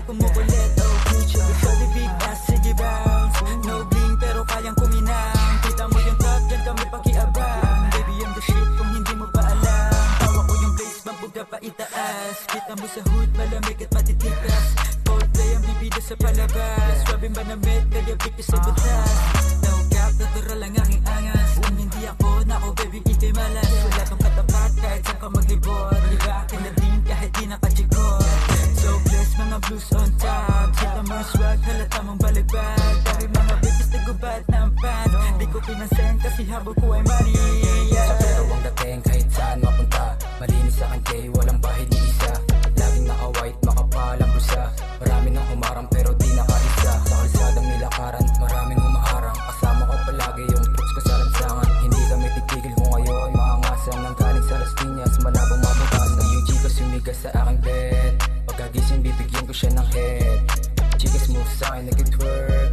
kumukulit. Oh, future, shorty big ass, sige bounce. No bling pero kayang kuminang. Kita mo yung top, dyan kami pakiabang. Baby, I'm the shit kung hindi mo pa alam. Tawa ko yung blaze, mambuga pa itaas. Kita mo sa hood, malamig at matitikas. Coldplay ang bibida sa palabas. Swabing banamit, kaya pipi sa butas. No cap, natural lang aking angas. Kung hindi ako, nako baby, ito'y malas. Wala tong katapat, kahit saan ka maglibot. Di ba akin na din, kahit di nakachikot. So blessed, mga blues on top. Kita mo yung swag, halata mong baligbag. Dari mga babies na gubad na ang pan. Di ko pinansin kasi habol ko ay money. Sa pero ang dating kahit saan mapunta. Malinis sa akin kay walang bahid ni isa. Laging naka-white, makapal ang bulsa. Marami nang humarang pero di nakalisa. Sa kalsadang nilakaran, maraming humaharang. Kasama ko palagi yung troops ko sa lansangan. Hindi kami titigil kung kayo ay maangasan. Nang galing sa Las Piñas, malabong mabukas. Ang UG ko sumigas sa aking bed. Pagkagising bibigyan ko siya ng head. Chicas move sa akin nag-twerk.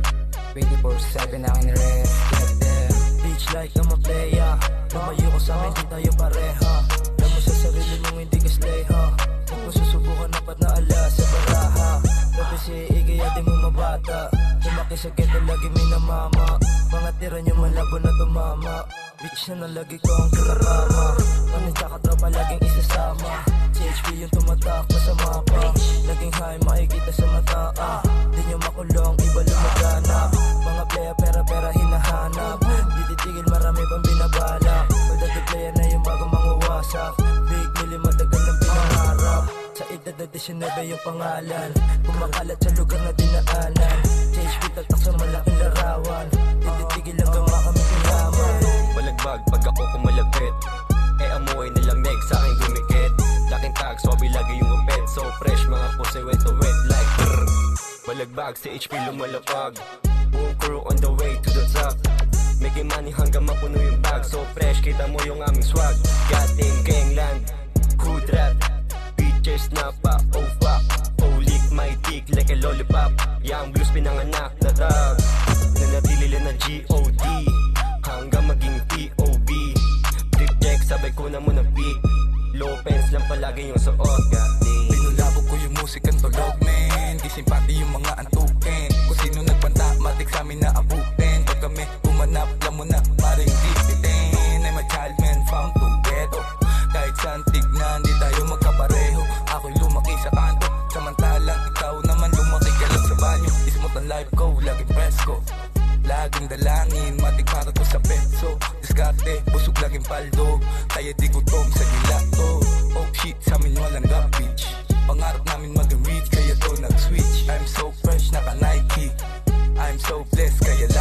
24/7 aking rest. Get them. Bitch like I'm a player. Lumayo ko sa amin, di tayo pareha. Alam mo sa sarili mong hindi ka sleha. Huwag mo susubukan na pat na ala sa baraha. Tapi si Igay di mo mabata. Lumaki sa ghetto lagi minamama. Mga tira nyo malabo na tumama. Bitch na nalagi ko ang kirakama. Panit tsaka tropa laging isasama. CHP yung tumatak pa sa mapa. Laging high makikita sa mata. Di nyo makulong, iba lumaganap. Mga playa pera hinahanap. Di titigil marami pang binabalak. Pagdating playa na yung bago manguwasak. Big Millie matagal ng pinangarap. Sa edad na 19 yung pangalan. Kumakalat sa lugar na dinaanan. CHP tatak sa malaking larawan. Di titigil hanggang makamit yung laman. Balagbag pag ako kumalapit. Eh amoy nilamig sa aking gumikit. Laking tag, swabe lagi yung upet. So fresh, mga puso'y wet to wet like brrr. Balagbag, sa HP lumalapag. Buong crew on the way to the top. Making money hanggang mapuno yung bag. So fresh, kita mo yung aming swag. Gating gangland, hood rap. Bitches na pa, oh fuck. Oh lick my dick like a lollipop. Young blues pinanganak na tag. Nanatili lang na G.O.D. Hanggang maging P.O.B. Trip check, sabay ko na muna peak. Low pants lang palagi yung suot. Pinulabog ko yung musikang tulog, men. Di simpati yung mga antukin. Kung sino nagpanta, matik sa amin na abutin. Pag kami umanap, alam mo na, maring dipitin. I'm a child man found to ghetto. Kahit saan tignan, di tayo magkapareho. Ako'y lumaki sa kanto, samantalang ikaw naman lumaki ka lang sa banyo. Ismot ang life ko, laging presko. Laging dalangin, matik para to sa petso. Diskarte, busog laging paldo. Kaya di gutom sa gilato. Oh shit, sa amin walang garbage. Pangarap namin mag-reach, kaya to nag-switch. I'm so fresh, naka Nike. I'm so blessed, kaya